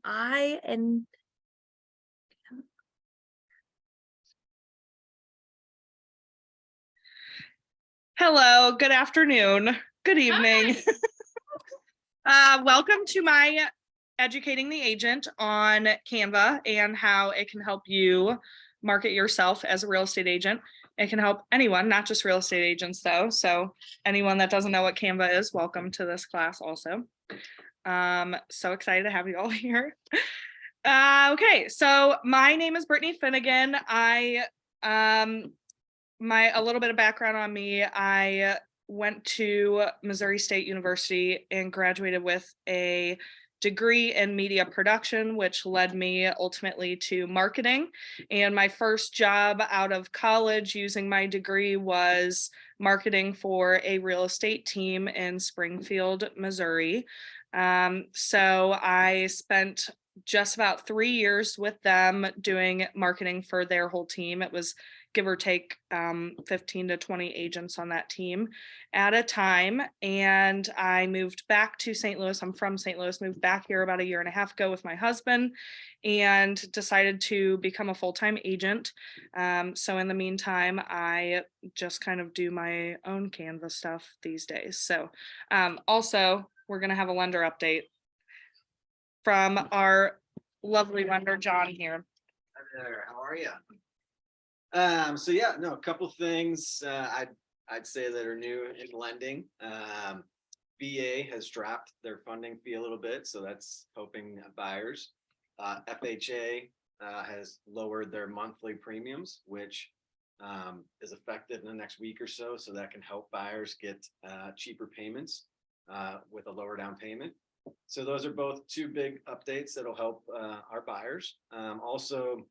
I and Hello, good afternoon, good evening. Welcome to my Educating the Agent on Canva and how it can help you market yourself as a real estate agent. It can help anyone, not just real estate agents though. So anyone that doesn't know what Canva is, welcome to this class also. So excited to have you all here. Okay, so my name is Brittany Finnegan. A little bit of background on me. I went to Missouri State University and graduated with a degree in media production, which led me ultimately to marketing. And my first job out of college using my degree was marketing for a real estate team in Springfield, Missouri. So I spent just about 3 years with them doing marketing for their whole team. It was give or take 15 to 20 agents on that team at a time. And I moved back to St. Louis. I'm from St. Louis, moved back here about a year and a half ago with my husband and decided to become a full-time agent. So in the meantime, I just kind of do my own Canva stuff these days. So also, we're going to have a lender update from our lovely lender, John here. Hi there, how are you? So yeah, no, a couple things I'd say that are new in lending. VA has dropped their funding fee a little bit, so that's helping buyers. FHA has lowered their monthly premiums, which is effective in the next week or so, so that can help buyers get cheaper payments with a lower down payment. So those are both two big updates that'll help our buyers. Also,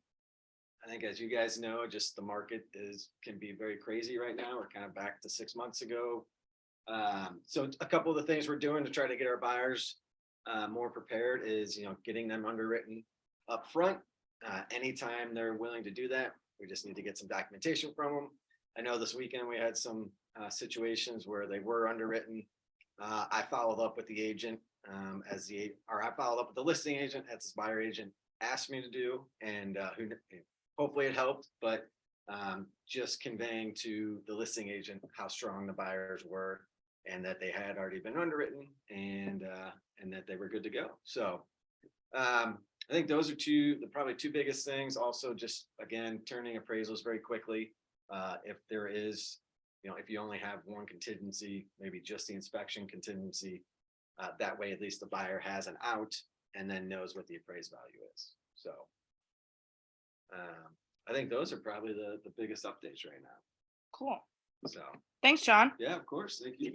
I think, as you guys know, just the market can be very crazy right now. We're kind of back to 6 months ago. So a couple of the things we're doing to try to get our buyers more prepared is, getting them underwritten up front. Anytime they're willing to do that, we just need to get some documentation from them. I know this weekend we had some situations where they were underwritten. I followed up with the agent I followed up with the listing agent as this buyer agent asked me to do, and hopefully it helped, but just conveying to the listing agent how strong the buyers were and that they had already been underwritten and that they were good to go. So I think those are probably two biggest things. Also, just again, turning appraisals very quickly. If there is, if you only have one contingency, maybe just the inspection contingency, that way at least the buyer has an out and then knows what the appraised value is. So I think those are probably the biggest updates right now. Cool. So Thanks, John. yeah, of course. Thank you.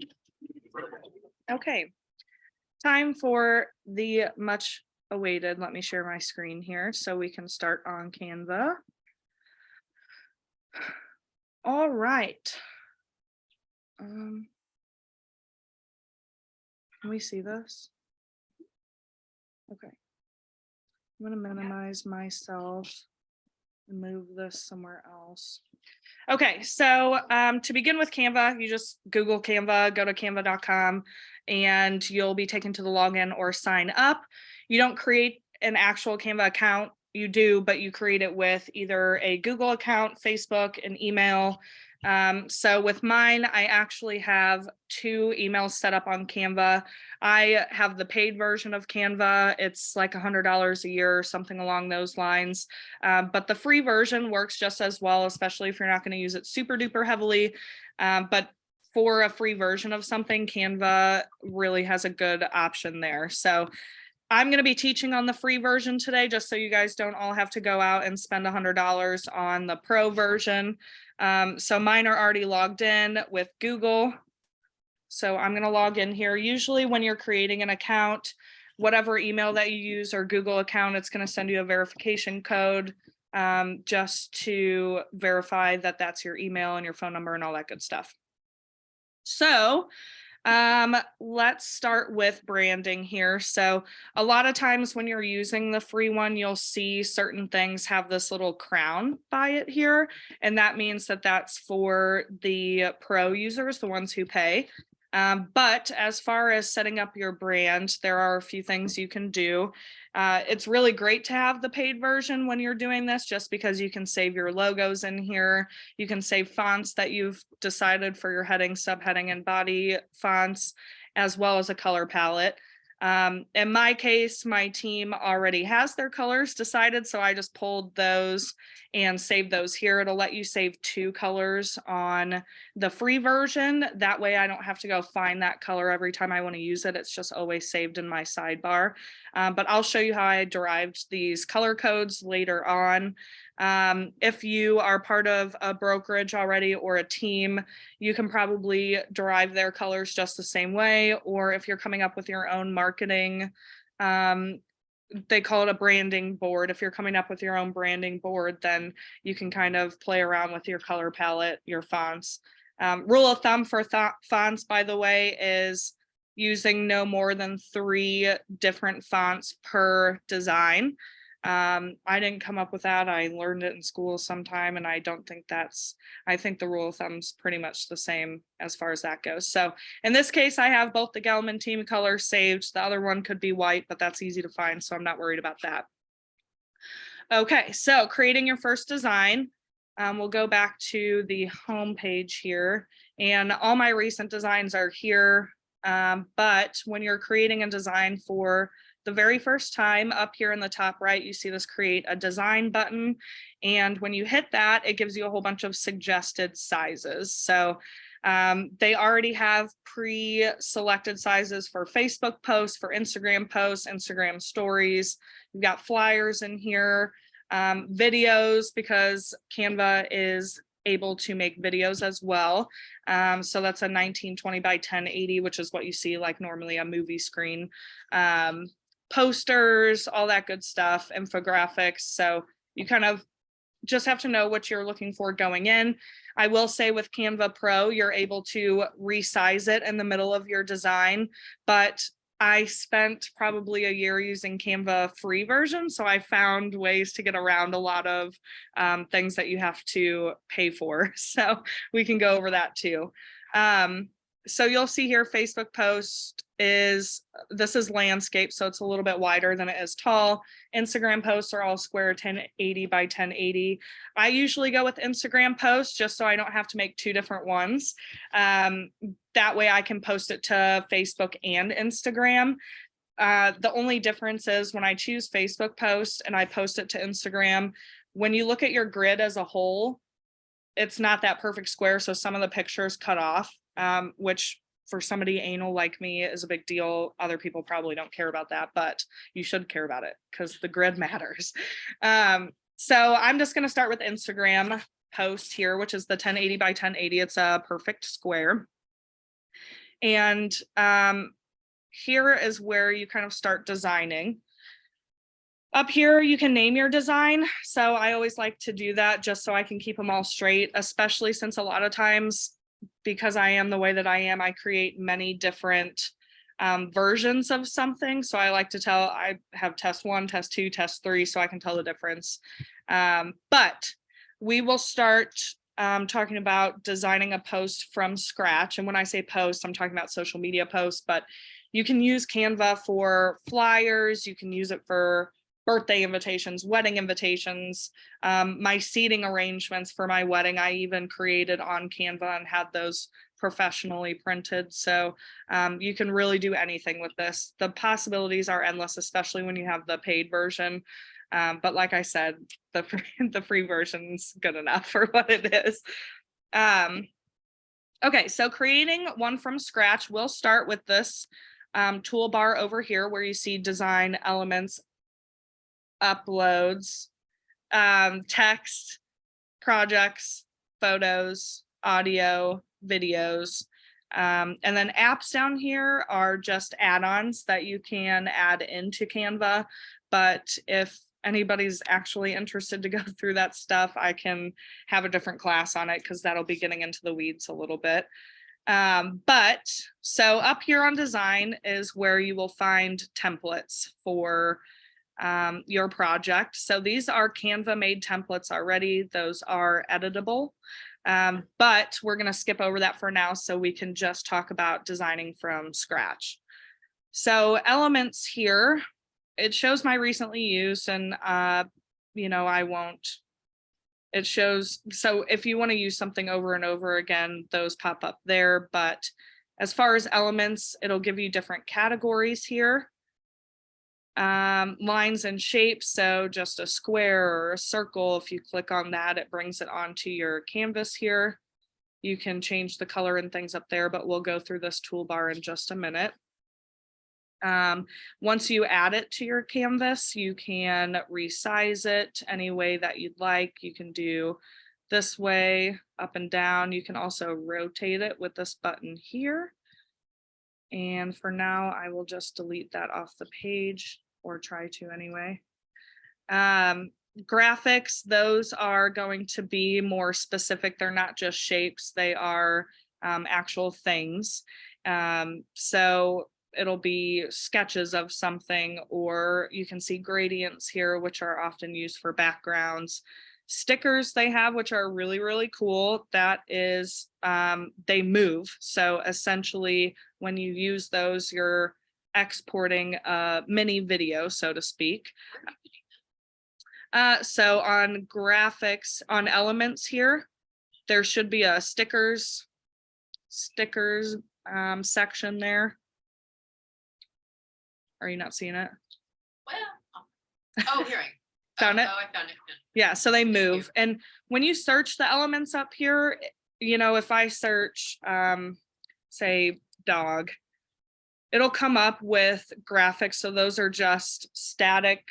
Okay. Time for the much awaited. Let me share my screen here so we can start on Canva. All right. Can we see this? Okay. I'm going to minimize myself and move this somewhere else. Okay, so to begin with Canva, you just Google Canva, go to canva.com, and you'll be taken to the login or sign up. You don't create an actual Canva account. You do, but you create it with either a Google account, Facebook, an email. So with mine, I actually have 2 emails set up on Canva. I have the paid version of Canva. It's like $100 a year or something along those lines. But the free version works just as well, especially if you're not going to use it super duper heavily. But for a free version of something, Canva really has a good option there. So I'm going to be teaching on the free version today, just so you guys don't all have to go out and spend $100 on the pro version. So mine are already logged in with Google. So I'm going to log in here. Usually when you're creating an account, whatever email that you use or Google account, it's going to send you a verification code just to verify that that's your email and your phone number and all that good stuff. So let's start with branding here. So a lot of times when you're using the free one, you'll see certain things have this little crown by it here. And that means that that's for the pro users, the ones who pay. But as far as setting up your brand, there are a few things you can do. It's really great to have the paid version when you're doing this, just because you can save your logos in here. You can save fonts that you've decided for your heading, subheading, and body fonts, as well as a color palette. In my case, my team already has their colors decided, so I just pulled those and saved those here. It'll let you save 2 colors on the free version. That way I don't have to go find that color every time I want to use it. It's just always saved in my sidebar. But I'll show you how I derived these color codes later on. If you are part of a brokerage already or a team, you can probably derive their colors just the same way. Or if you're coming up with your own marketing, they call it a branding board. If you're coming up with your own branding board, then you can kind of play around with your color palette, your fonts. Rule of thumb for fonts, by the way, is using no more than 3 different fonts per design. I didn't come up with that. I learned it in school sometime, and I don't think I think the rule of thumb's pretty much the same as far as that goes. So in this case, I have both the Gelman team color saved. The other one could be white, but that's easy to find, so I'm not worried about that. Okay, so creating your first design. We'll go back to the home page here, and all my recent designs are here. But when you're creating a design for the very first time, up here in the top right, you see this create a design button. And when you hit that, it gives you a whole bunch of suggested sizes. So they already have pre-selected sizes for Facebook posts, for Instagram posts, Instagram stories. You've got flyers in here, videos, because Canva is able to make videos as well. So that's a 1920 by 1080, which is what you see like normally a movie screen. Posters, all that good stuff, infographics. So you kind of just have to know what you're looking for going in. I will say with Canva Pro, you're able to resize it in the middle of your design, but I spent probably a year using Canva free version, so I found ways to get around a lot of things that you have to pay for. So we can go over that too. So you'll see here, Facebook post this is landscape, so it's a little bit wider than it is tall. Instagram posts are all square 1080 by 1080. I usually go with Instagram posts just so I don't have to make 2 different ones. That way I can post it to Facebook and Instagram. The only difference is when I choose Facebook post and I post it to Instagram, when you look at your grid as a whole, it's not that perfect square. So some of the pictures cut off, which for somebody anal like me is a big deal. Other people probably don't care about that, but you should care about it because the grid matters. So I'm just going to start with Instagram post here, which is the 1080 by 1080. It's a perfect square. And here is where you kind of start designing. Up here, you can name your design. So I always like to do that just so I can keep them all straight, especially since a lot of times, because I am the way that I am, I create many different versions of something. So I like to tell, I have test 1, test 2, test 3, so I can tell the difference. But we will start talking about designing a post from scratch. And when I say post, I'm talking about social media posts, but you can use Canva for flyers. You can use it for birthday invitations, wedding invitations, my seating arrangements for my wedding, I even created on Canva and had those professionally printed. So you can really do anything with this. The possibilities are endless, especially when you have the paid version. But like I said, the free version's good enough for what it is. Okay, so creating one from scratch, we'll start with this toolbar over here where you see design elements, uploads, text, projects, photos, audio, videos. And then apps down here are just add-ons that you can add into Canva. But if anybody's actually interested to go through that stuff, I can have a different class on it because that'll be getting into the weeds a little bit. But so up here on design is where you will find templates for your project. So these are Canva made templates already. Those are editable. But we're going to skip over that for now so we can just talk about designing from scratch. So elements here, it shows my recently used, and you know, I won't, it shows, so if you want to use something over and over again, those pop up there. But as far as elements, it'll give you different categories here. Lines and shapes, so just a square or a circle, if you click on that, it brings it onto your canvas here. You can change the color and things up there, but we'll go through this toolbar in just a minute. Once you add it to your canvas, you can resize it any way that you'd like. You can do this way, up and down. You can also rotate it with this button here. And for now, I will just delete that off the page, or try to anyway. Graphics, those are going to be more specific. They're not just shapes, they are actual things. So it'll be sketches of something, or you can see gradients here, which are often used for backgrounds. Stickers they have, which are really, really cool. That is, they move. So essentially, when you use those, you're exporting a mini video, so to speak. So on graphics, on elements here, there should be a stickers section there. Are you not seeing it? Well, oh, hearing. Found it? Oh, I found it. Yeah, so they move. And when you search the elements up here, you know, if I search, say dog, it'll come up with graphics. So those are just static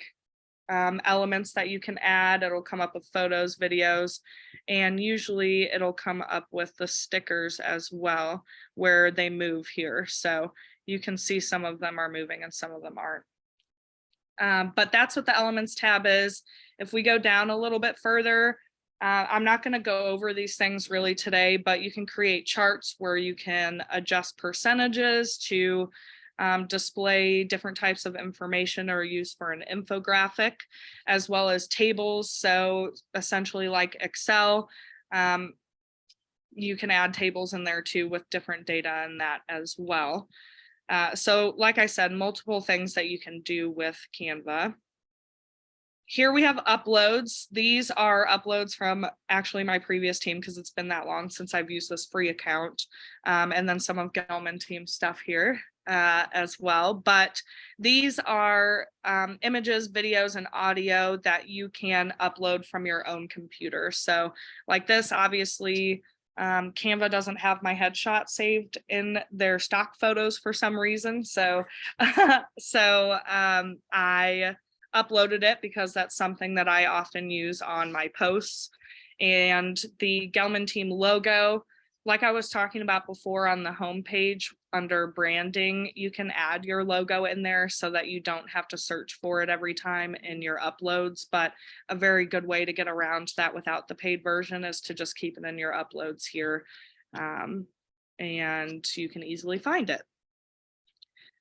elements that you can add. It'll come up with photos, videos, and usually it'll come up with the stickers as well, where they move here. So you can see some of them are moving and some of them aren't. But that's what the elements tab is. If we go down a little bit further, I'm not going to go over these things really today, but you can create charts where you can adjust percentages to display different types of information or use for an infographic, as well as tables. So essentially like Excel, you can add tables in there too with different data in that as well. So like I said, multiple things that you can do with Canva. Here we have uploads. These are uploads from actually my previous team, because it's been that long since I've used this free account. And then some of Gelman team stuff here as well. But these are images, videos, and audio that you can upload from your own computer. So like this, obviously, Canva doesn't have my headshot saved in their stock photos for some reason. So, I uploaded it because that's something that I often use on my posts. And the Gelman team logo, like I was talking about before on the homepage under branding, you can add your logo in there so that you don't have to search for it every time in your uploads. But a very good way to get around that without the paid version is to just keep it in your uploads here. And you can easily find it.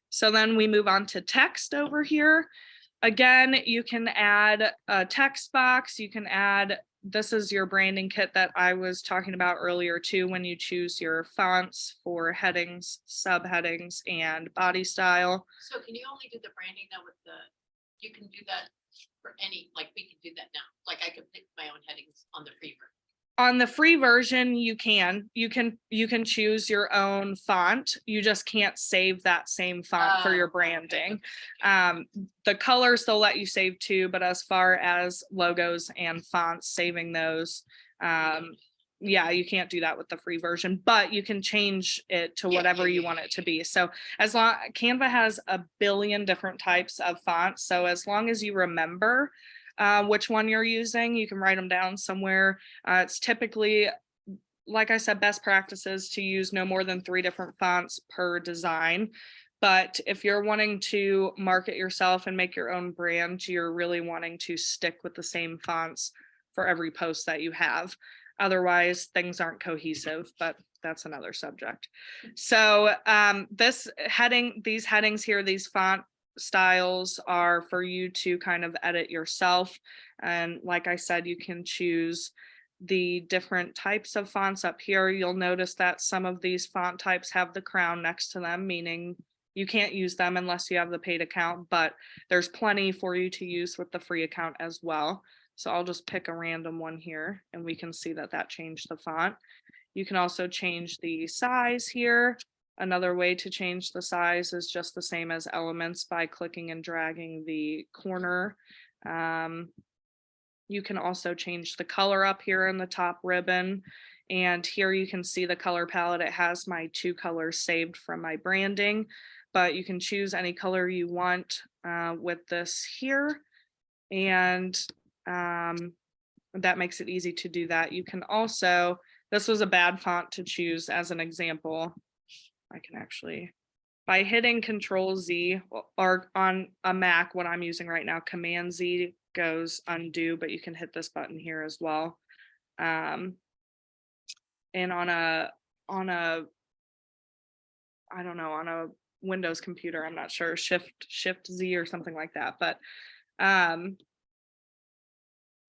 So then we move on to text over here. Again, you can add a text box. You can add, this is your branding kit that I was talking about earlier too, when you choose your fonts for headings, subheadings, and body style. So can you only do the branding now with the, you can do that for any, like we can do that now. Like I could pick my own headings on the free version. On the free version, you can choose your own font. You just can't save that same font for your branding. Okay. The colors they'll let you save too, but as far as logos and fonts, saving those, yeah, you can't do that with the free version, but you can change it to whatever you want it to be. So as long, Canva has a billion different types of fonts. So as long as you remember which one you're using, you can write them down somewhere. It's typically, like I said, best practices to use no more than 3 different fonts per design. But if you're wanting to market yourself and make your own brand, you're really wanting to stick with the same fonts for every post that you have. Otherwise, things aren't cohesive, but that's another subject. So these headings here, these font styles are for you to kind of edit yourself. And like I said, you can choose the different types of fonts up here, you'll notice that some of these font types have the crown next to them, meaning you can't use them unless you have the paid account, but there's plenty for you to use with the free account as well. So I'll just pick a random one here and we can see that that changed the font. You can also change the size here. Another way to change the size is just the same as elements by clicking and dragging the corner. You can also change the color up here in the top ribbon. And here you can see the color palette. It has my 2 colors saved from my branding, but you can choose any color you want with this here. And that makes it easy to do that. You can also, this was a bad font to choose as an example. I can actually, by hitting Control Z, or on a Mac, what I'm using right now, Command Z goes undo, but you can hit this button here as well. And on a I don't know, on a Windows computer, I'm not sure, Shift Z or something like that. But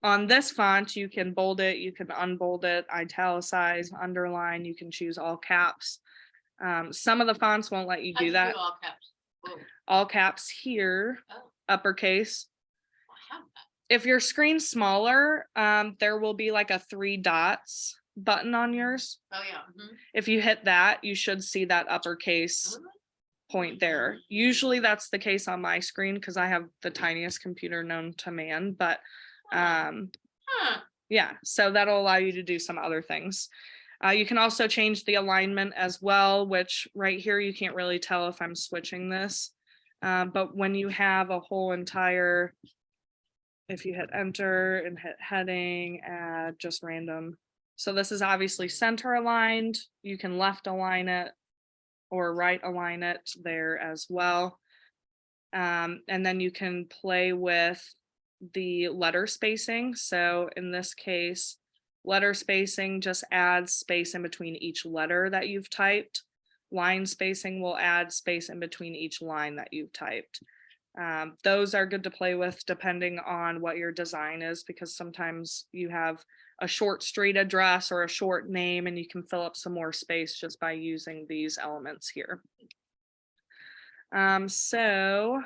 on this font, you can bold it, you can unbold it, italicize, underline, you can choose all caps. Some of the fonts won't let you How'd do you that. all caps? Whoa. All caps here, Oh, uppercase. I have that. If your screen's smaller, there will be like a 3 dots button on yours. Oh, yeah. If you hit that, you should see that uppercase point there. Usually that's the case on my screen because I have the tiniest computer known to man, but yeah, so that'll allow you to do some other things. You can also change the alignment as well, which right here you can't really tell if I'm switching this. But when you have a whole entire, if you hit enter and hit heading, add just random. So this is obviously center aligned. You can left align it or right align it there as well. And then you can play with the letter spacing. So in this case, letter spacing just adds space in between each letter that you've typed. Line spacing will add space in between each line that you've typed. Those are good to play with depending on what your design is, because sometimes you have a short street address or a short name and you can fill up some more space just by using these elements here. So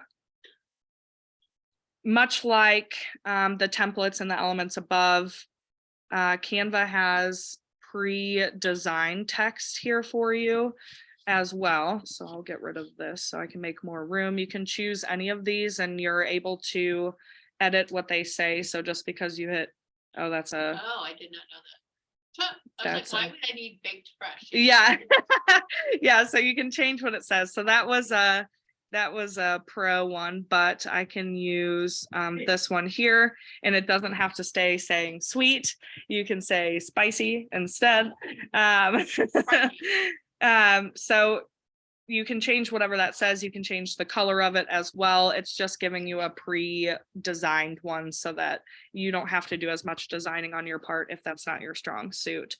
much like the templates and the elements above, Canva has pre-designed text here for you as well. So I'll get rid of this so I can make more room. You can choose any of these and you're able to edit what they say. So just because you hit, oh, that's a. Oh, I did not know that. Huh. I was That's like, why a- would I need baked fresh? Yeah. Yeah, so you can change what it says. So that was a pro one, but I can use this one here and it doesn't have to stay saying sweet. You can say spicy instead. So you can change whatever that says. You can change the color of it as well. It's just giving you a pre-designed one so that you don't have to do as much designing on your part if that's not your strong suit.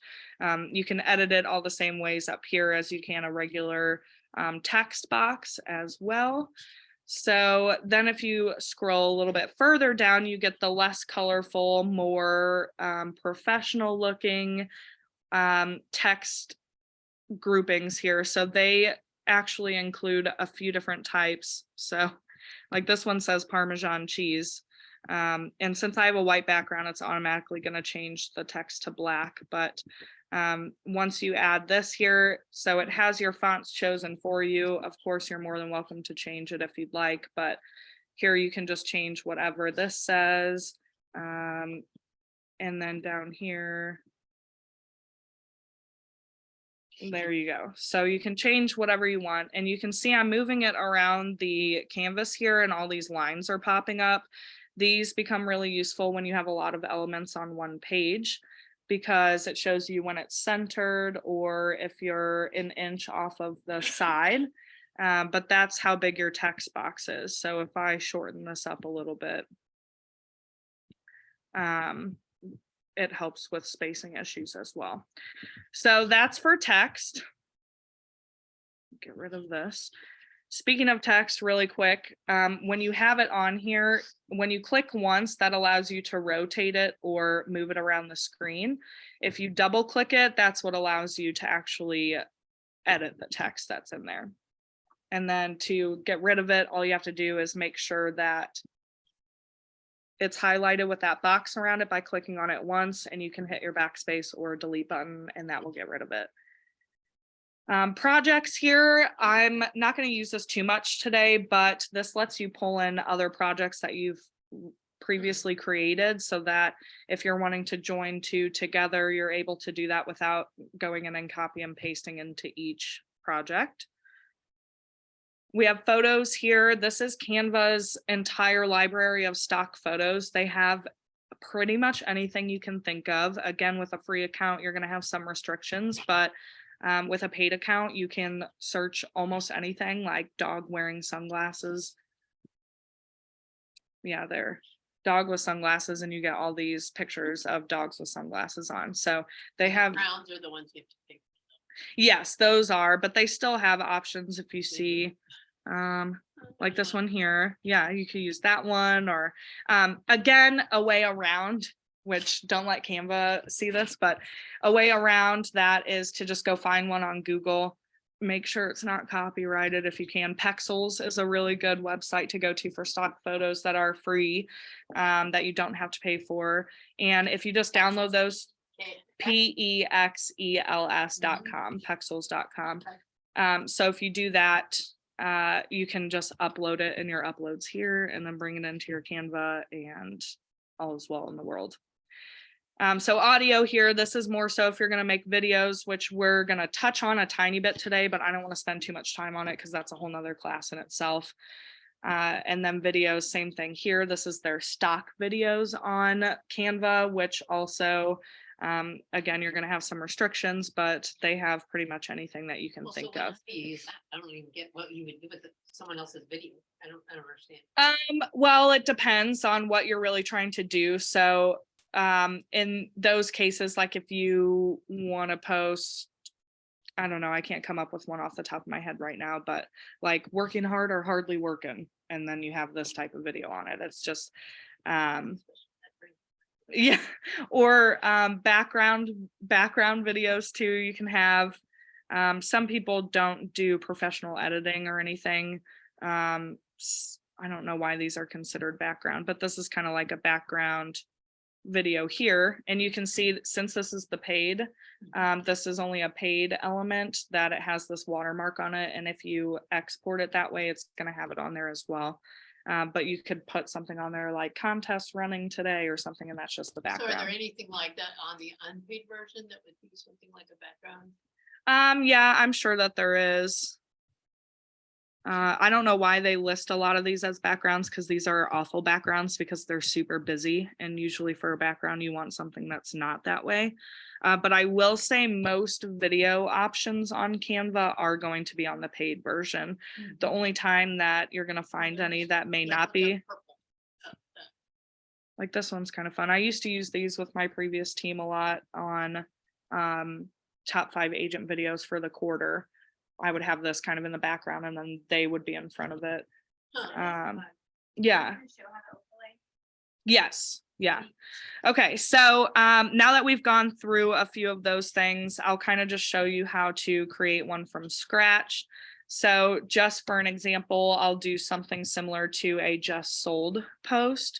You can edit it all the same ways up here as you can a regular text box as well. So then if you scroll a little bit further down, you get the less colorful, more professional looking text groupings here. So they actually include a few different types. So like this one says Parmesan cheese. And since I have a white background, it's automatically going to change the text to black. But once you add this here, so it has your fonts chosen for you. Of course, you're more than welcome to change it if you'd like, but here you can just change whatever this says. And then down here, there you go. So you can change whatever you want, and you can see I'm moving it around the canvas here and all these lines are popping up. These become really useful when you have a lot of elements on one page because it shows you when it's centered or if you're an inch off of the side. But that's how big your text box is. So if I shorten this up a little bit, it helps with spacing issues as well. So that's for text. Get rid of this. Speaking of text, really quick, when you have it on here, when you click once, that allows you to rotate it or move it around the screen. If you double click it, that's what allows you to actually edit the text that's in there. And then to get rid of it, all you have to do is make sure that it's highlighted with that box around it by clicking on it once, and you can hit your backspace or delete button and that will get rid of it. Projects here, I'm not going to use this too much today, but this lets you pull in other projects that you've previously created so that if you're wanting to join two together, you're able to do that without going in and copy and pasting into each project. We have photos here. This is Canva's entire library of stock photos. They have pretty much anything you can think of. Again, with a free account, you're going to have some restrictions, but with a paid account, you can search almost anything like dog wearing sunglasses. Yeah, there, dog with sunglasses, and you get all these pictures of dogs with sunglasses on. So they have, Rounds are the ones you have to pick. yes, those are, but they still have options if you see, like this one here. Yeah, you could use that one, or again, a way around, which don't let Canva see this, but a way around that is to just go find one on Google. Make sure it's not copyrighted if you can. Pexels is a really good website to go to for stock photos that are free, that you don't have to pay for. And if you just download those, pexels.com, pexels.com. So if you do that, you can just upload it in your uploads here and then bring it into your Canva, and all is well in the world. So audio here, this is more so if you're going to make videos, which we're going to touch on a tiny bit today, but I don't want to spend too much time on it because that's a whole nother class in itself. And then videos, same thing here. This is their stock videos on Canva, which also, again, you're going to have some restrictions, but they have pretty much anything that you can Well, think so of. I don't even get what you would do with someone else's video. I don't understand. Well, it depends on what you're really trying to do. So in those cases, like if you want to post, I don't know, I can't come up with one off the top of my head right now, but like working hard or hardly working, and then you have this type of video on it. It's just yeah, or background videos too. You can have, some people don't do professional editing or anything. I don't know why these are considered background, but this is kind of like a background video here, and you can see that since this is the paid, this is only a paid element, that it has this watermark on it, and if you export it that way, it's going to have it on there as well. But you could put something on there like contest running today or something, and that's just the So are background. there anything like that on the unpaid version that would be something like a background? Yeah, I'm sure that there is. I don't know why they list a lot of these as backgrounds, because these are awful backgrounds because they're super busy, and usually for a background you want something that's not that way. But I will say most video options on Canva are going to be on the paid version. The only time that you're going to find any that may Like not the be, purple, like this one's kind of fun. I used to use these with my previous team a lot on top 5 agent videos for the quarter. I would have this kind of in the background and then they would be in front of it. Yeah. Yes. Yeah. Okay. So now that we've gone through a few of those things, I'll kind of just show you how to create one from scratch. So just for an example, I'll do something similar to a just sold post.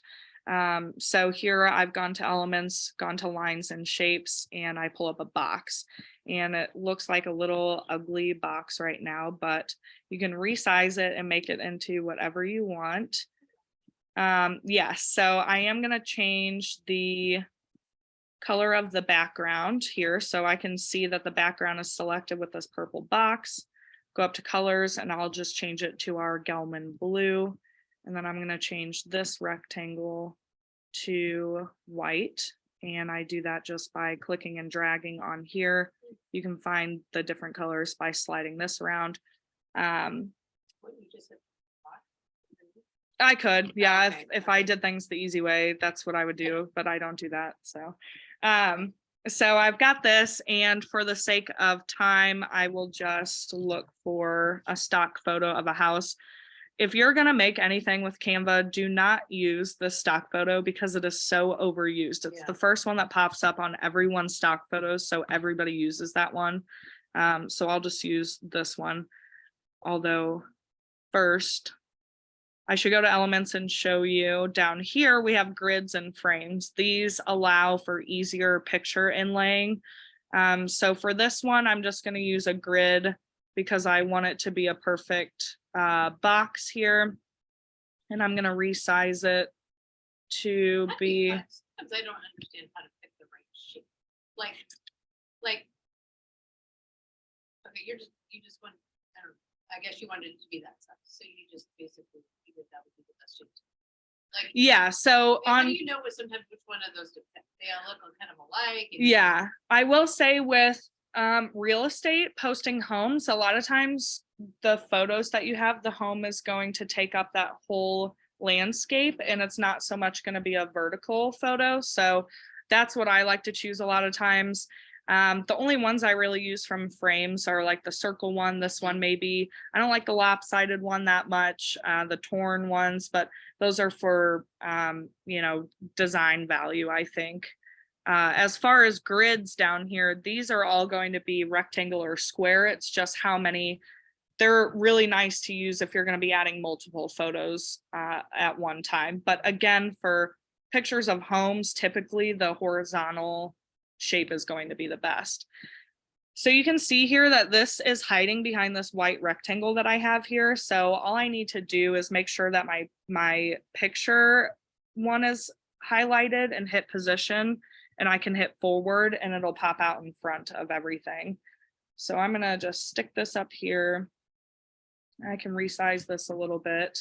So here I've gone to elements, gone to lines and shapes, and I pull up a box, and it looks like a little ugly box right now, but you can resize it and make it into whatever you want. Yes, so I am going to change the color of the background here so I can see that the background is selected with this purple box. Go up to colors and I'll just change it to our Gelman blue. And then I'm going to change this rectangle to white. And I do that just by clicking and dragging on here. You can find the different colors by sliding this around. Wouldn't you just have- I could, yeah, Okay. if I did things the easy way, that's what I would do, but I don't do that. So So I've got this, and for the sake of time, I will just look for a stock photo of a house. If you're gonna make anything with Canva, do not use the stock photo because it is so overused. It's Yeah. the first one that pops up on everyone's stock photos, so everybody uses that one. So I'll just use this one. Although first, I should go to elements and show you down here, we have grids and frames. These allow for easier picture inlaying. So for this one, I'm just going to use a grid because I want it to be a perfect box here. And I'm going to resize it to That'd be, fun. Sometimes I don't understand how to pick the right shape. Like, okay, you just want, I don't know, I guess you wanted it to be that size, so you just basically figured that would be the best shape. Like, yeah, so how on, do you know what sometimes which one of those to pick? They all look kind of alike. and- yeah, I will say with real estate posting homes, a lot of times the photos that you have, the home is going to take up that whole landscape and it's not so much going to be a vertical photo. So that's what I like to choose a lot of times. The only ones I really use from frames are like the circle one, this one maybe. I don't like the lopsided one that much, the torn ones, but those are for you know, design value, I think. As far as grids down here, these are all going to be rectangle or square. It's just how many. They're really nice to use if you're going to be adding multiple photos at one time. But again, for pictures of homes, typically the horizontal shape is going to be the best. So you can see here that this is hiding behind this white rectangle that I have here. So all I need to do is make sure that my picture one is highlighted and hit position, and I can hit forward and it'll pop out in front of everything. So I'm gonna just stick this up here. I can resize this a little bit.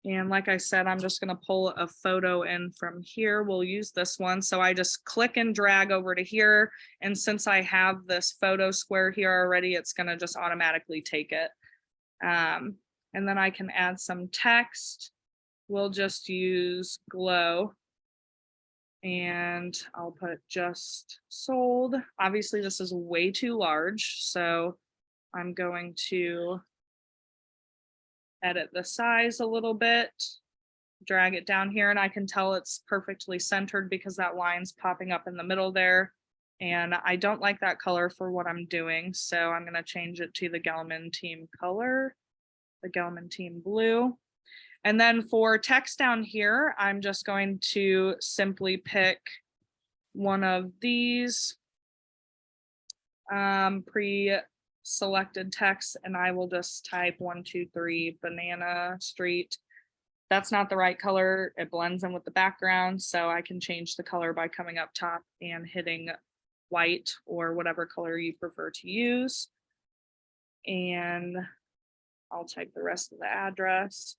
And like I said, I'm just gonna pull a photo in from here. We'll use this one. So I just click and drag over to here. And since I have this photo square here already, it's gonna just automatically take it. And then I can add some text. We'll just use glow. And I'll put just sold. Obviously, this is way too large, so I'm going to edit the size a little bit, drag it down here, and I can tell it's perfectly centered because that line's popping up in the middle there. And I don't like that color for what I'm doing, so I'm going to change it to the Gelman team color, the Gelman team blue. And then for text down here, I'm just going to simply pick one of these pre-selected text, and I will just type 123 Banana Street. That's not the right color. It blends in with the background, so I can change the color by coming up top and hitting white or whatever color you prefer to use. And I'll type the rest of the address.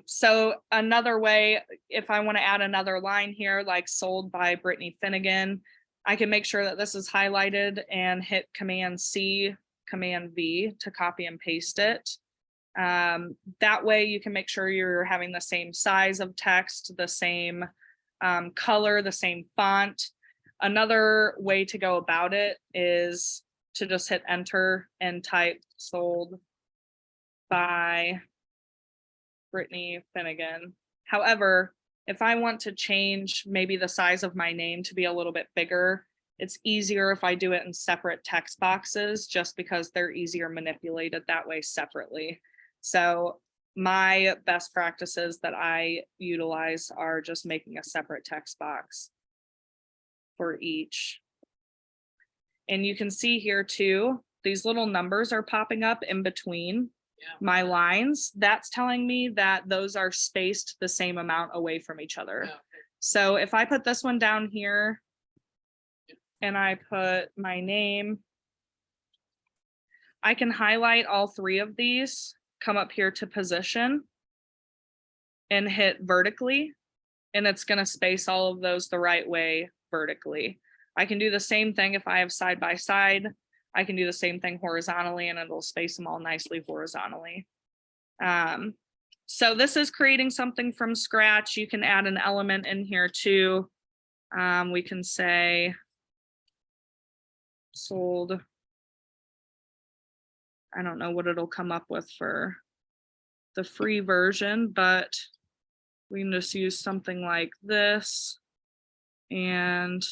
So another way, if I want to add another line here, like sold by Brittany Finnegan, I can make sure that this is highlighted and hit Command C, Command V to copy and paste it. That way you can make sure you're having the same size of text, the same color, the same font. Another way to go about it is to just hit enter and type sold by Brittany Finnegan. However, if I want to change maybe the size of my name to be a little bit bigger, it's easier if I do it in separate text boxes just because they're easier manipulated that way separately. So my best practices that I utilize are just making a separate text box for each. And you can see here too, these little numbers are popping up in between my lines. That's telling me that those are spaced the same amount away from each other. Yeah, okay. So if I put this one down here and I put my name, I can highlight all three of these, come up here to position and hit vertically, and it's going to space all of those the right way vertically. I can do the same thing if I have side by side. I can do the same thing horizontally and it'll space them all nicely horizontally. So this is creating something from scratch. You can add an element in here too. We can say sold. I don't know what it'll come up with for the free version, but we can just use something like this and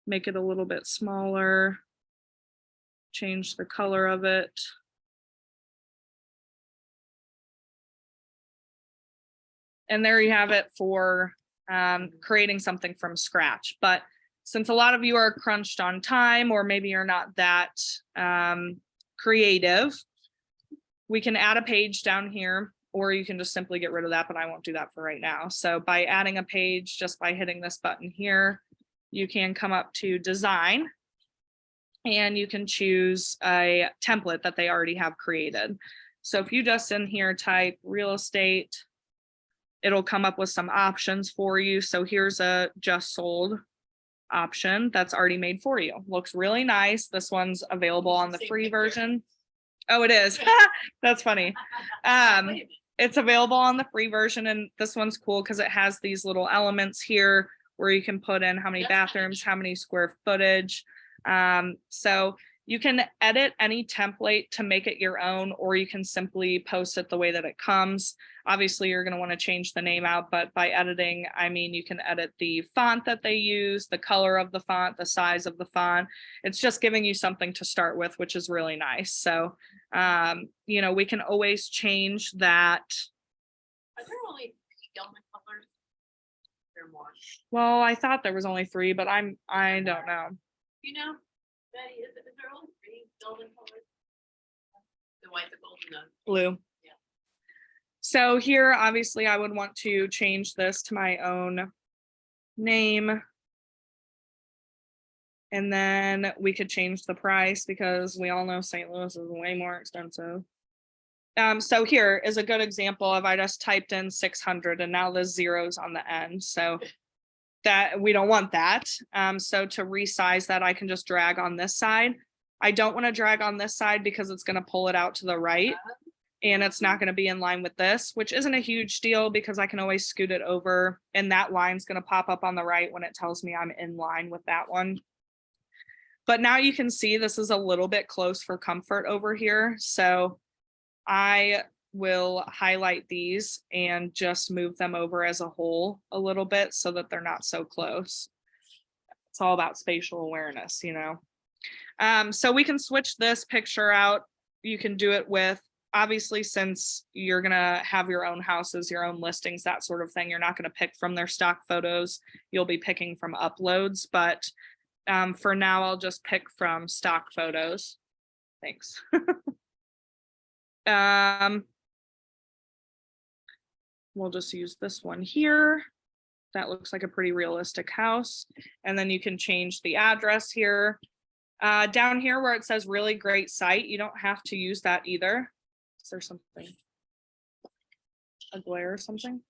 make it a little bit smaller, change the color of it. And there you have it for creating something from scratch. But since a lot of you are crunched on time, or maybe you're not that creative, we can add a page down here, or you can just simply get rid of that, but I won't do that for right now. So by adding a page, just by hitting this button here, you can come up to design and you can choose a template that they already have created. So if you just in here type real estate, it'll come up with some options for you. So here's a just sold option that's already made for you. Looks really nice. This one's available on the free version. Oh, it is. That's funny. It's available on the free version, and this one's cool because it has these little elements here where you can put in how many bathrooms, how many square footage. So you can edit any template to make it your own, or you can simply post it the way that it comes. Obviously, you're going to want to change the name out, but by editing, I mean, you can edit the font that they use, the color of the font, the size of the font. It's just giving you something to start with, which is really nice. So, you know, we can always change that. Are there only 3 element colors? There are more. Well, I thought there was only 3, but I don't know. You know, Betty, is there only 3 element colors? The white, the gold, and the Blue. Yeah. So here, obviously, I would want to change this to my own name. And then we could change the price because we all know St. Louis is way more expensive. So here is a good example of I just typed in 600 and now the zeros on the end. So that we don't want that. So to resize that, I can just drag on this side. I don't want to drag on this side because it's going to pull it out to the right. And it's not going to be in line with this, which isn't a huge deal because I can always scoot it over and that line's going to pop up on the right when it tells me I'm in line with that one. But now you can see this is a little bit close for comfort over here. So I will highlight these and just move them over as a whole a little bit so that they're not so close. It's all about spatial awareness, you know. So we can switch this picture out. You can do it with, obviously, since you're gonna have your own houses, your own listings, that sort of thing, you're not gonna pick from their stock photos. You'll be picking from uploads, but for now, I'll just pick from stock photos. Thanks. We'll just use this one here. That looks like a pretty realistic house. And then you can change the address here. Down here where it says really great site, you don't have to use that either. Is there something? A glare or something?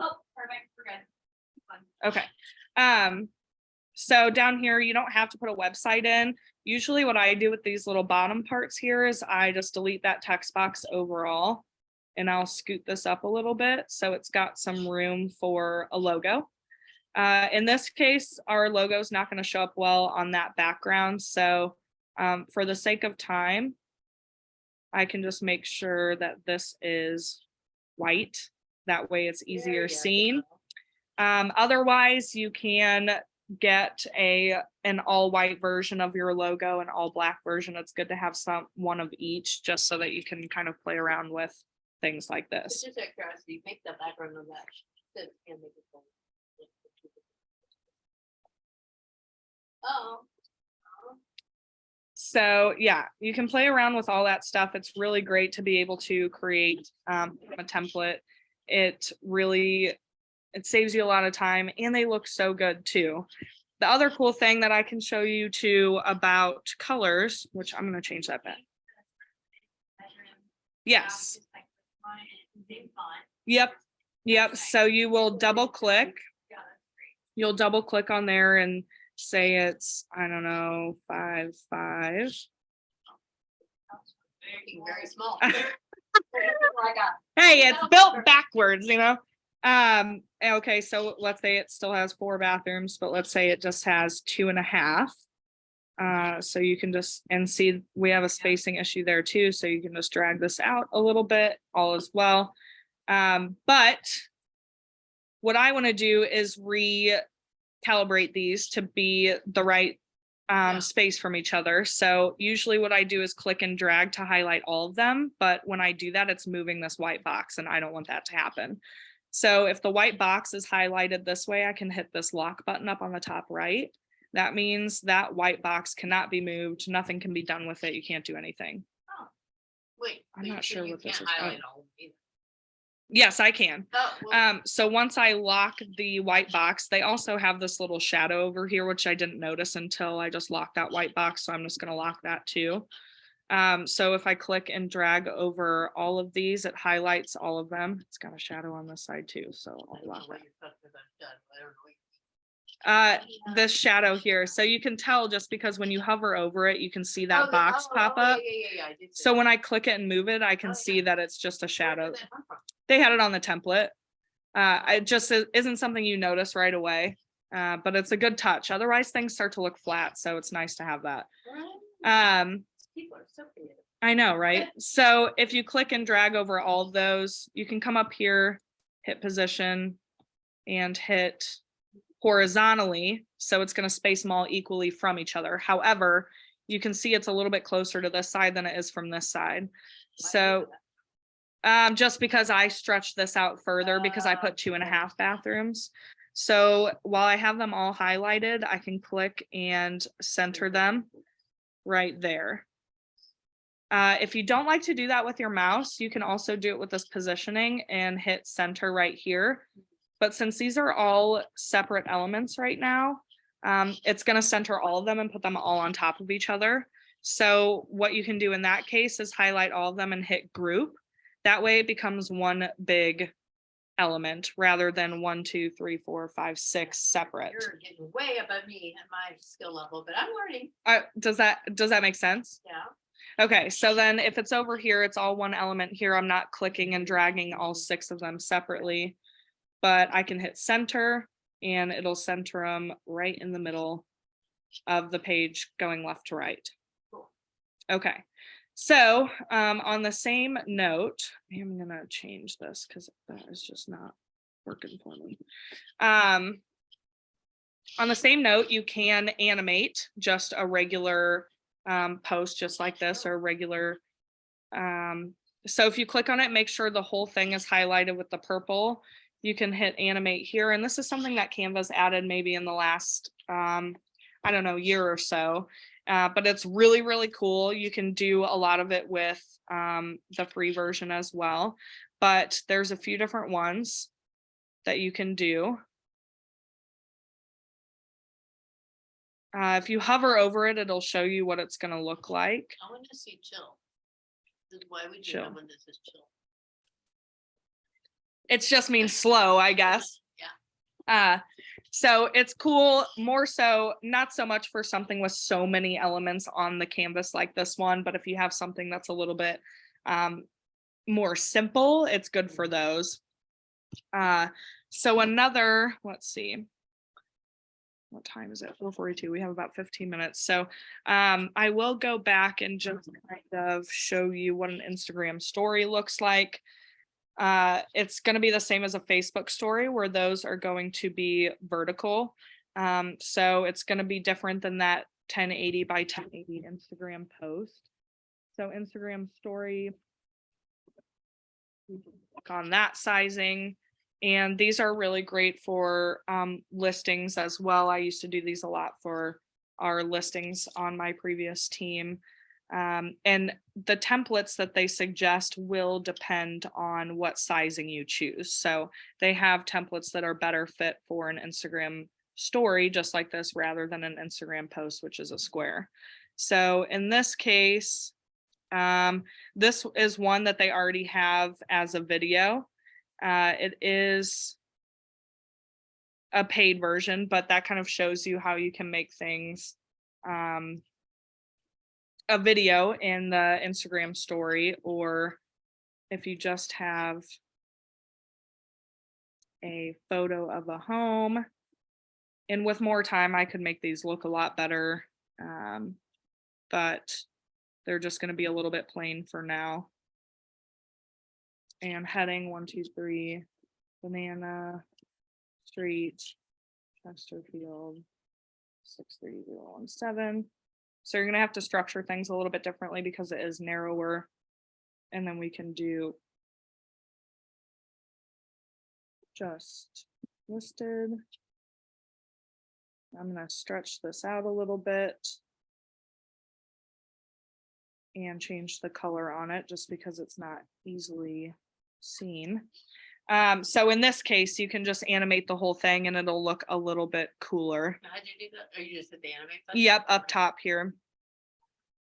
Oh, perfect. We're good. Okay. So down here, you don't have to put a website in. Usually what I do with these little bottom parts here is I just delete that text box overall and I'll scoot this up a little bit so it's got some room for a logo. In this case, our logo is not going to show up well on that background. So for the sake of time, I can just make sure that this is white. That way it's easier seen. Otherwise, you can get an all white version of your logo and all black version. It's good to have one of each just so that you can kind of play around with things like this. Just out of curiosity, make the background of that. And make it bold. Oh. So yeah, you can play around with all that stuff. It's really great to be able to create a template. It saves you a lot of time and they look so good too. The other cool thing that I can show you too about colors, which I'm going to change that back. Yes. Yep. So you will double click. You'll double click on there and say it's, I don't know, 5'5". Very small. Hey, it's built backwards, you know. Okay, so let's say it still has 4 bathrooms, but let's say it just has 2.5. So you can just, and see, we have a spacing issue there too, so you can just drag this out a little bit, all as well. But what I want to do is recalibrate these to be the right Yeah. space from each other. So usually what I do is click and drag to highlight all of them, but when I do that, it's moving this white box, and I don't want that to happen. So if the white box is highlighted this way, I can hit this lock button up on the top right. That means that white box cannot be moved. Nothing can be done with it. You can't do anything. Oh, wait. I'm but not so sure you what this can't is. highlight all of them either. Yes, I can. Oh, well, So once I lock the white box, they also have this little shadow over here, which I didn't notice until I just locked that white box. So I'm just going to lock that too. So if I click and drag over all of these, it highlights all of them. It's got a shadow on this side too, so I I'll don't know lock what that. you're talking about, Doug, but I don't know what This shadow here. So you can tell just because when you hover over it, you can see that Oh, box pop yeah, up. yeah, I did. So when I click it and move it, I Oh, can yeah. see that it's just a Where shadow. did that come from? They had it on the template. It just isn't something you notice right away, but it's a good touch. Otherwise, things start to look flat, so it's nice to have that. Right. People are so creative. I know, right? So if you click and drag over all of those, you can come up here, hit position, and hit horizontally. So it's going to space them all equally from each other. However, you can see it's a little bit closer to this side than it is from this side. So just because I stretched this out further because I put 2.5 bathrooms. So while I have them all highlighted, I can click and center them right there. If you don't like to do that with your mouse, you can also do it with this positioning and hit center right here. But since these are all separate elements right now, it's going to center all of them and put them all on top of each other. So what you can do in that case is highlight all of them and hit group. That way it becomes one big element rather than 1, 2, 3, 4, 5, 6 separate. You're getting way above me at my skill level, but I'm learning. Does that make sense? Yeah. Okay, so then if it's over here, it's all one element here. I'm not clicking and dragging all 6 of them separately, but I can hit center and it'll center them right in the middle of the page going left to right. Cool. Okay, so on the same note, I'm gonna change this because that is just not working for me. On the same note, you can animate just a regular post just like this, or regular. So if you click on it, make sure the whole thing is highlighted with the purple. You can hit animate here, and this is something that Canva's added maybe in the last I don't know, year or so. But it's really, really cool. You can do a lot of it with the free version as well. But there's a few different ones that you can do. If you hover over it, it'll show you what it's going to look like. I want to see chill. Why would you Chill. have when this is chill? It just means slow, I guess. Yeah. So it's cool, more so, not so much for something with so many elements on the canvas like this one, but if you have something that's a little bit more simple, it's good for those. So another, let's see, what time is it? 4:42. We have about 15 minutes. So I will go back and just kind of show you what an Instagram story looks like. It's going to be the same as a Facebook story, where those are going to be vertical. So it's going to be different than that 1080 by 1080 Instagram post. So Instagram story, click on that sizing. And these are really great for listings as well. I used to do these a lot for our listings on my previous team. And the templates that they suggest will depend on what sizing you choose. So they have templates that are better fit for an Instagram story, just like this, rather than an Instagram post, which is a square. So in this case, this is one that they already have as a video. It is a paid version, but that kind of shows you how you can make things a video in the Instagram story, or if you just have a photo of a home. And with more time, I could make these look a lot better. But they're just going to be a little bit plain for now. And heading 1, 2, 3, Banana Street, Chesterfield, 63017. So you're going to have to structure things a little bit differently because it is narrower. And then we can do just listed. I'm going to stretch this out a little bit and change the color on it just because it's not easily seen. So in this case, you can just animate the whole thing and it'll look a little bit cooler. How'd you do that? Or you just hit the animate button? Yep, up top here.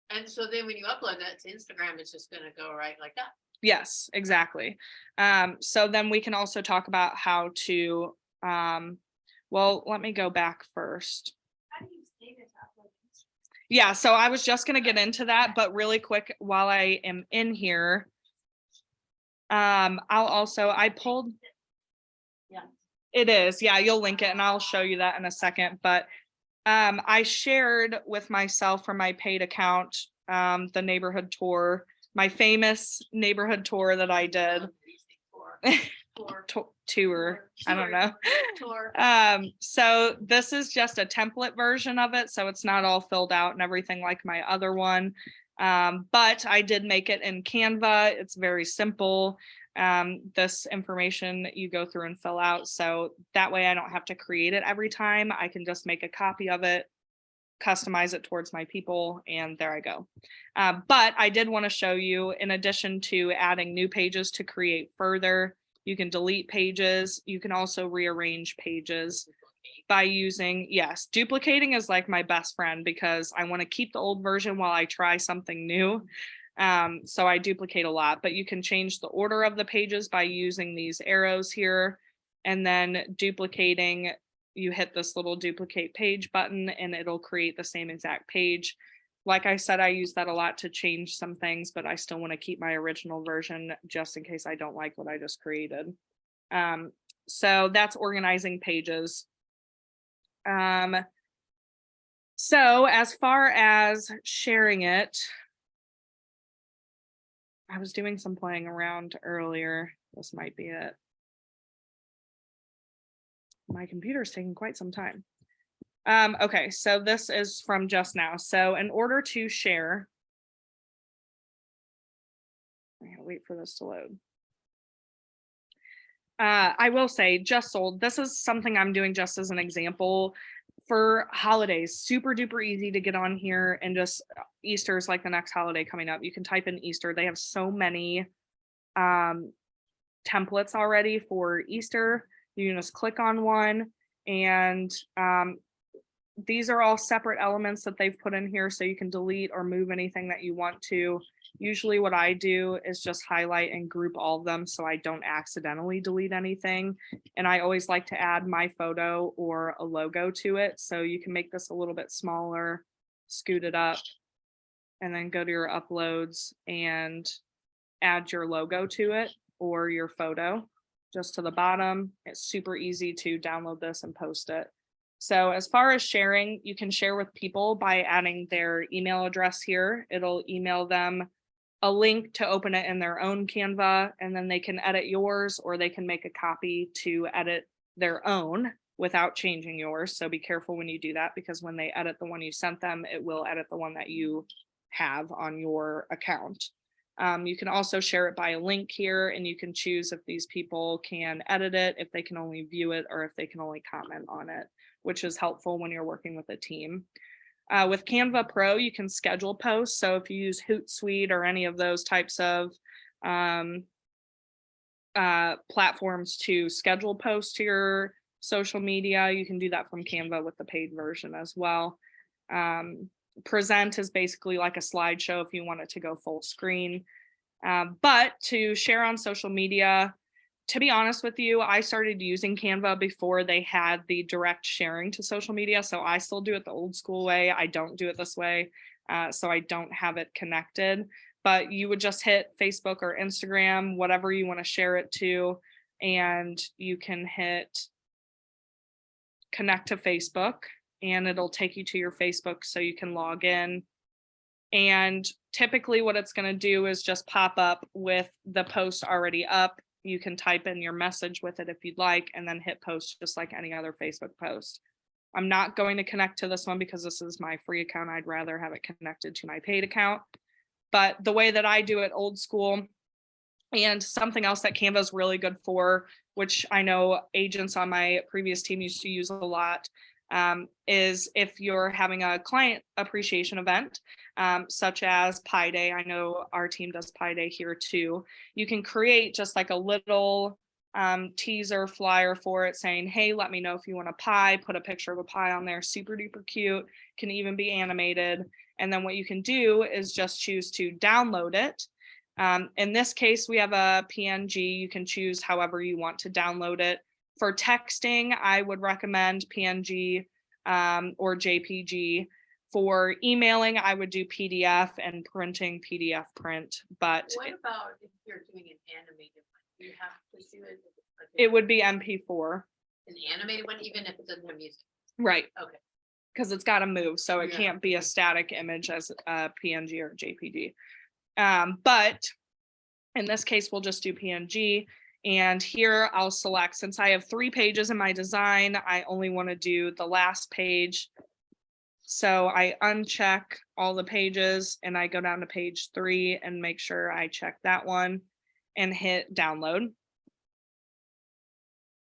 And so then when you upload that to Instagram, it's just gonna go right like that. Yes, exactly. So then we can also talk about how to, well, let me go back first. How do you save it to upload? Yeah, so I was just gonna get into that, but really quick while I am in here. I pulled, Yeah. it is, yeah, you'll link it and I'll show you that in a second, but I shared with myself from my paid account, the neighborhood tour, my famous neighborhood tour that I did. Tour, I don't know. Tour. So this is just a template version of it, so it's not all filled out and everything like my other one. But I did make it in Canva. It's very simple. This information you go through and fill out, so that way I don't have to create it every time. I can just make a copy of it, customize it towards my people, and there I go. But I did want to show you, in addition to adding new pages to create further, you can delete pages. You can also rearrange pages by using, yes, duplicating is like my best friend because I want to keep the old version while I try something new. So I duplicate a lot, but you can change the order of the pages by using these arrows here, and then duplicating, you hit this little duplicate page button and it'll create the same exact page. Like I said, I use that a lot to change some things, but I still want to keep my original version just in case I don't like what I just created. So that's organizing pages. So as far as sharing it, I was doing some playing around earlier. This might be it. My computer's taking quite some time. Okay, so this is from just now. So in order to share, I gotta wait for this to load. I will say just sold. This is something I'm doing just as an example for holidays. Super duper easy to get on here, and just Easter is like the next holiday coming up. You can type in Easter. They have so many templates already for Easter. You can just click on one, and these are all separate elements that they've put in here, so you can delete or move anything that you want to. Usually what I do is just highlight and group all of them so I don't accidentally delete anything. And I always like to add my photo or a logo to it. So you can make this a little bit smaller, scoot it up, and then go to your uploads and add your logo to it or your photo just to the bottom. It's super easy to download this and post it. So as far as sharing, you can share with people by adding their email address here. It'll email them a link to open it in their own Canva, and then they can edit yours, or they can make a copy to edit their own without changing yours. So be careful when you do that, because when they edit the one you sent them, it will edit the one that you have on your account. You can also share it by a link here, and you can choose if these people can edit it, if they can only view it, or if they can only comment on it, which is helpful when you're working with a team. With Canva Pro, you can schedule posts. So if you use Hootsuite or any of those types of platforms to schedule posts to your social media, you can do that from Canva with the paid version as well. Present is basically like a slideshow if you want it to go full screen. But to share on social media, to be honest with you, I started using Canva before they had the direct sharing to social media. So I still do it the old school way. I don't do it this way. So I don't have it connected, but you would just hit Facebook or Instagram, whatever you want to share it to, and you can hit connect to Facebook, and it'll take you to your Facebook so you can log in. And typically what it's going to do is just pop up with the post already up. You can type in your message with it if you'd like, and then hit post just like any other Facebook post. I'm not going to connect to this one because this is my free account. I'd rather have it connected to my paid account. But the way that I do it old school, and something else that Canva is really good for, which I know agents on my previous team used to use a lot, is if you're having a client appreciation event, such as Pi Day. I know our team does Pi Day here too. You can create just like a little teaser flyer for it saying, hey, let me know if you want a pie, put a picture of a pie on there, super duper cute, can even be animated. And then what you can do is just choose to download it. In this case, we have a PNG. You can choose however you want to download it. For texting, I would recommend PNG or JPG. For emailing, I would do PDF, and printing PDF print. But What about if you're doing an animated one? Do you have to do it? it would be MP4. An animated one, even if it doesn't have music. Right. Okay. Because it's got to move, so it Yeah. can't be a static image as a PNG or JPG. But in this case, we'll just do PNG. And here I'll select, since I have 3 pages in my design, I only want to do the last page. So I uncheck all the pages and I go down to page 3 and make sure I check that one and hit download.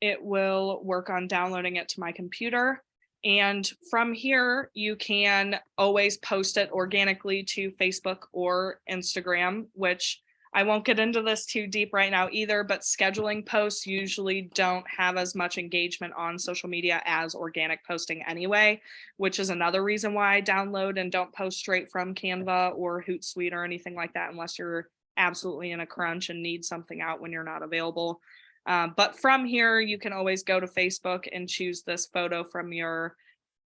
It will work on downloading it to my computer. And from here, you can always post it organically to Facebook or Instagram, which I won't get into this too deep right now either, but scheduling posts usually don't have as much engagement on social media as organic posting anyway, which is another reason why I download and don't post straight from Canva or Hootsuite or anything like that, unless you're absolutely in a crunch and need something out when you're not available. But from here, you can always go to Facebook and choose this photo from your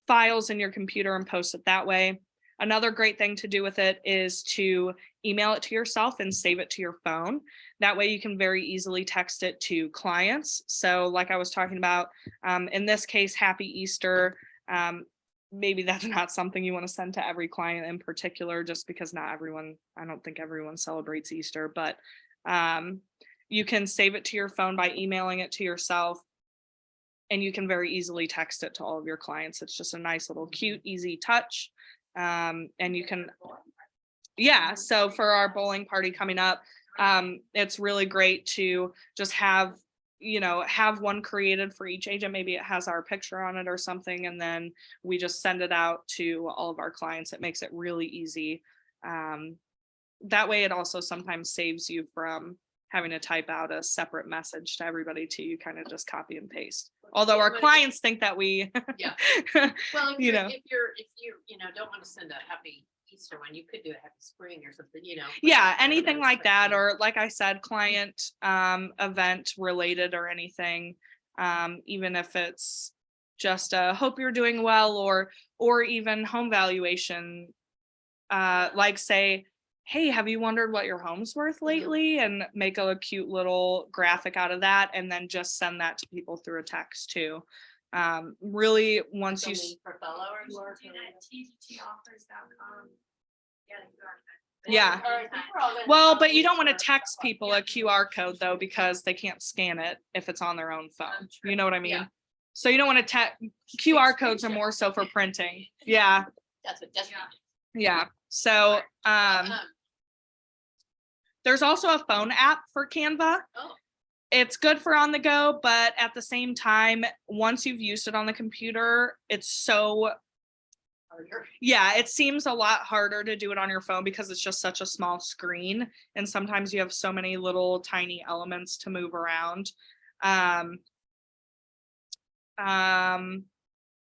files in your computer and post it that way. Another great thing to do with it is to email it to yourself and save it to your phone. That way you can very easily text it to clients. So like I was talking about, in this case, Happy Easter. Maybe that's not something you want to send to every client in particular, just because not everyone, I don't think everyone celebrates Easter, but you can save it to your phone by emailing it to yourself. And you can very easily text it to all of your clients. It's just a nice little cute, easy touch. And you can, yeah, so for our bowling party coming up, it's really great to just have, have one created for each agent. Maybe it has our picture on it or something, and then we just send it out to all of our clients. It makes it really easy. That way it also sometimes saves you from having to type out a separate message to everybody too. You kind of just copy and paste. Although our clients think that we, Yeah. Well, if you don't want to send a happy Easter one, you could do a happy spring or something, Yeah, anything like that, or like I said, client event related or anything, even if it's just hope you're doing well, or even home valuation, like say, hey, have you wondered what your home's worth lately? And make a cute little graphic out of that, and then just send that to people through a text too. Really, once you for followers. Yeah. Well, but you don't want to text people a QR code though, because they can't scan it if it's on their own phone. You know what I mean? Yeah. So you don't want to QR codes are more so for printing. Yeah. That's what. Yeah. So there's also a phone app for Canva. Oh. It's good for on the go, but at the same time, once you've used it on the computer, it's so Harder. Yeah, it seems a lot harder to do it on your phone because it's just such a small screen, and sometimes you have so many little tiny elements to move around.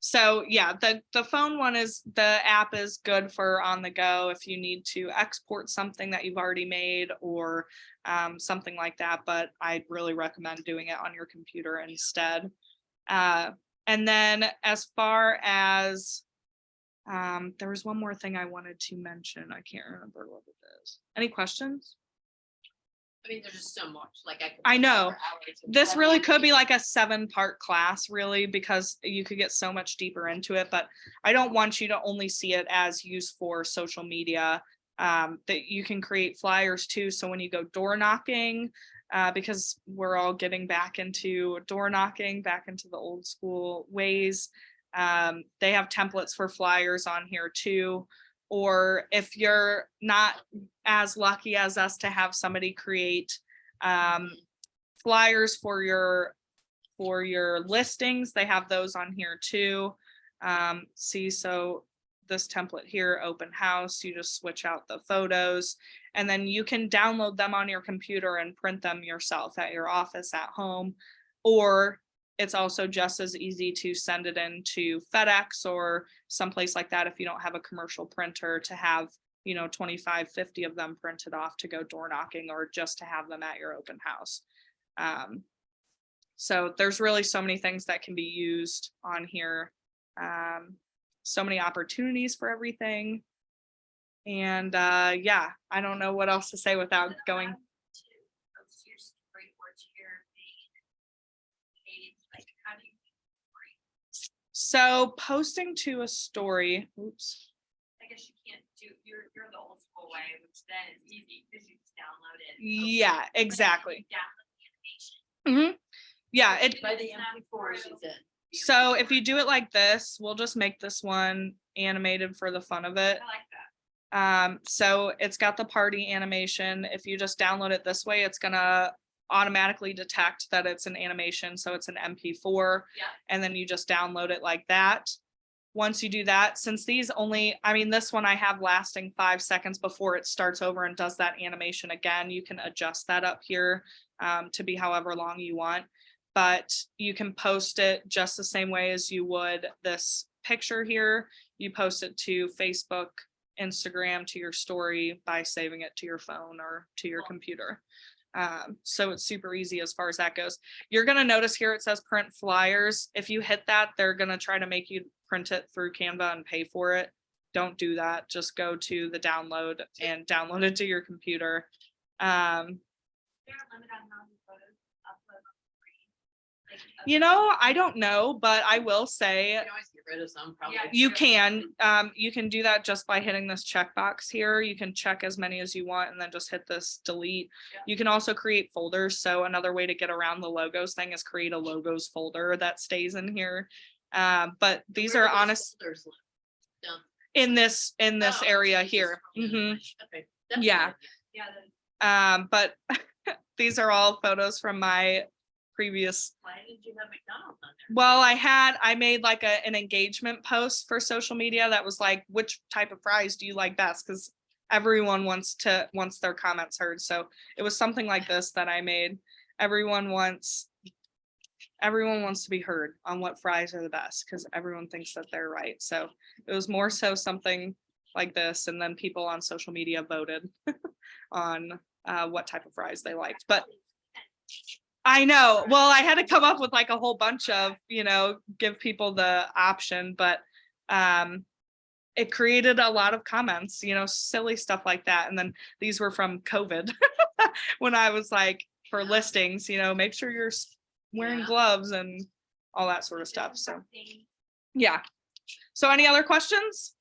So yeah, the phone one the app is good for on the go if you need to export something that you've already made or something like that, but I'd really recommend doing it on your computer instead. And then as far as there was one more thing I wanted to mention. I can't remember what it is. Any questions? I mean, there's just so much, like I know. This This really could be like a 7-part class, really, because you could get so much deeper into it, but I don't want you to only see it as used for social media. That you can create flyers too. So when you go door knocking, because we're all getting back into door knocking, back into the old school ways. They have templates for flyers on here too. Or if you're not as lucky as us to have somebody create flyers for your listings, they have those on here too. See, so this template here, open house, you just switch out the photos and then you can download them on your computer and print them yourself at your office at home. Or it's also just as easy to send it into FedEx or someplace like that if you don't have a commercial printer, to have 25, 50 of them printed off to go door knocking, or just to have them at your open house. So there's really so many things that can be used on here. So many opportunities for everything. And yeah, I don't know what else to say without going. So posting to a story, oops. I guess you can't do, you're the old school way, which then is easy because you just download it. Yeah, exactly. Download the animation. Yeah, By the MP4s, you said. so if you do it like this, we'll just make this one animated for the fun of it. I like that. So it's got the party animation. If you just download it this way, it's gonna automatically detect that it's an animation, so it's an MP4. Yeah. And then you just download it like that. Once you do that, since these only, I mean, this one I have lasting 5 seconds before it starts over and does that animation again. You can adjust that up here to be however long you want, but you can post it just the same way as you would this picture here. You post it to Facebook, Instagram, to your story by saving it to your phone or to your computer. So it's super easy as far as that goes. You're going to notice here it says print flyers. If you hit that, they're going to try to make you print it through Canva and pay for it. Don't do that. Just go to the download and download it to your computer. Is there a limit on how many photos upload on the screen? I don't know, but I will say You can always get rid of some, probably. you can do that just by hitting this checkbox here. You can check as many as you want and then just hit this delete. Yeah. You can also create folders. So another way to get around the logos thing is create a logos folder that stays in here. But these Where are do those honest folders live? Down- in this Oh, area so you here. just scroll down. Okay, that's Yeah. good. Yeah. That- But these are all photos from my previous. Why did you have McDonald's on there? Well, I made like an engagement post for social media that was like, which type of fries do you like best? Because everyone wants their comments heard. So it was something like this that I made. Everyone wants to be heard on what fries are the best, because everyone thinks that they're right. So it was more so something like this, and then people on social media voted on what type of fries they liked. But I know, well, I had to come up with like a whole bunch of, give people the option, but it created a lot of comments, silly stuff like that. And then these were from COVID when I was like, for listings, make sure you're wearing Yeah. gloves and all that sort of stuff. So Something- yeah. So any other questions?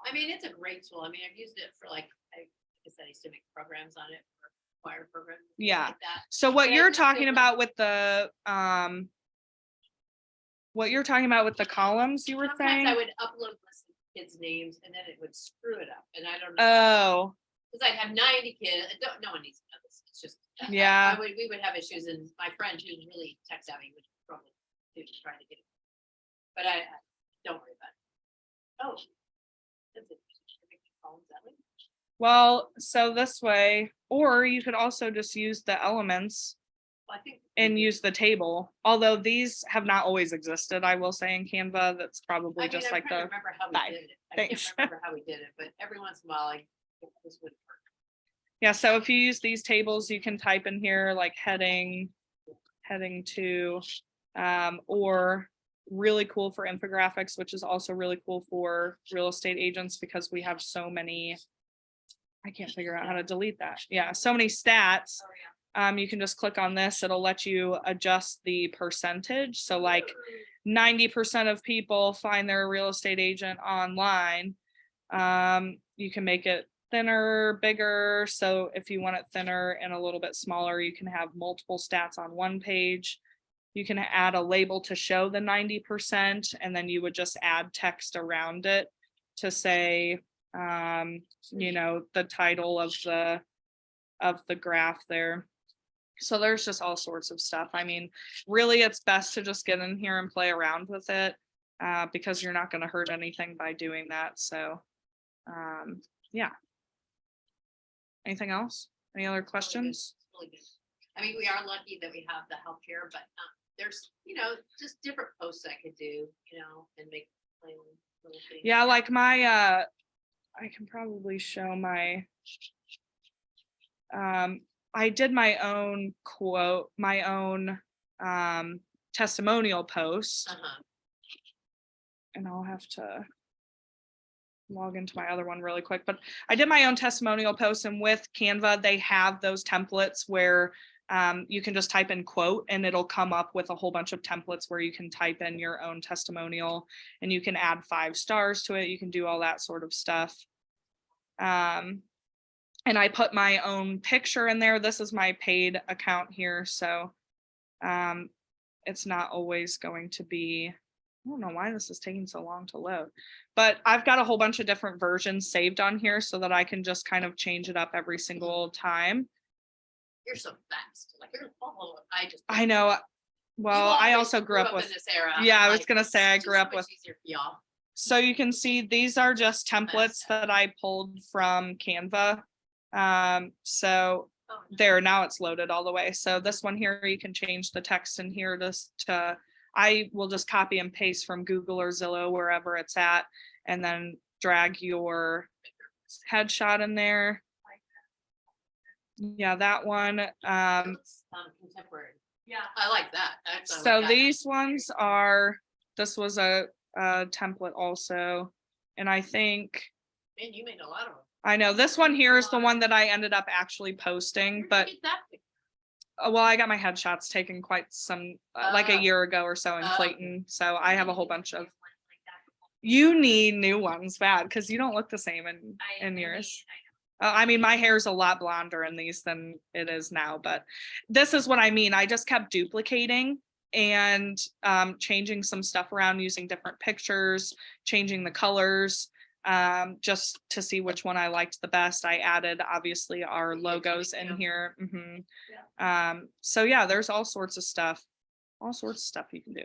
I mean, it's a great tool. I mean, I've used it for like I said, I used to make programs on it for choir programs. and things Yeah. like that. So what But I you're just talking feel like- about with the columns you were Sometimes saying? I would upload lists of kids' names and then it would screw it up, and I don't know. Oh, Because I'd have 90 kids. No one needs to know this. It's just. Yeah. We would have issues, and my friend who's really tech savvy would struggle to try to get it. But I don't worry about it. Oh. That's it. Make the columns that way. well, so this way, or you could also just use the elements Well, I think. and use the table. Although these have not always existed, I will say in Canva, that's probably I mean, just I'm like trying to the, remember how we Bye. did it. I Thanks. can't remember how we did it, but every once in a while, this would work. yeah, so if you use these tables, you can type in here like heading to, or really cool for infographics, which is also really cool for real estate agents because we have so many I can't figure out how to delete that. Yeah, so many stats. You can just click on this. It'll let you adjust the percentage. So like 90% of people find their real estate agent online. You can make it thinner, bigger. So if you want it thinner and a little bit smaller, you can have multiple stats on one page. You can add a label to show the 90%, and then you would just add text around it to say, you know, the title of the graph there. So there's just all sorts of stuff. I mean, really, it's best to just get in here and play around with it, because you're not going to hurt anything by doing that. So, yeah. Anything else? Any other questions? Really good. I mean, we are lucky that we have the help here, but there's, you know, just different posts I could do, you know, and make plain little things. Yeah, like my, I can probably show my, I did my own quote, my own testimonial post, and I'll have to log into my other one really quick, but I did my own testimonial post, and with Canva, they have those templates where you can just type in quote and it'll come up with a whole bunch of templates where you can type in your own testimonial and you can add 5 stars to it. You can do all that sort of stuff. And I put my own picture in there. This is my paid account here. So it's not always going to be, I don't know why this is taking so long to load, but I've got a whole bunch of different versions saved on here so that I can just kind of change it up every single time. You're so fast. Like, I know. Well, I also grew up with in this era. Yeah, I was Like, gonna say I it's grew just up much with. easier for y'all. So you can see these are just templates that I pulled from Canva. So Oh, no. there, now it's loaded all the way. So this one here, you can change the text in here to I will just copy and paste from Google or Zillow, wherever it's at, and then drag your headshot in there. Yeah, that one. Contemporary. Yeah, I like that. So these ones are, this was a template also, and I think, Man, you made a lot of them. I know this one here is the one that I ended up actually posting, but well, I got my headshots taken quite some like a year ago or so in Clayton, so I have a whole bunch of. You need new ones bad because you don't look the same in yours. I mean, my hair's a lot blonder in these than it is now, but this is what I mean. I just kept duplicating and changing some stuff around using different pictures, changing the colors, just to see which one I liked the best. I added obviously our logos in here. So yeah, there's all sorts of stuff you can do.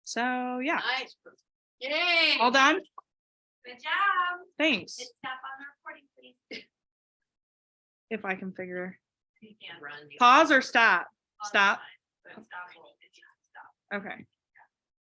So yeah. Nice. Yay. All done? Good job. Thanks. Hit stop on the recording, please. If I can figure. You can't run. Pause or stop? Stop. Stop. Okay.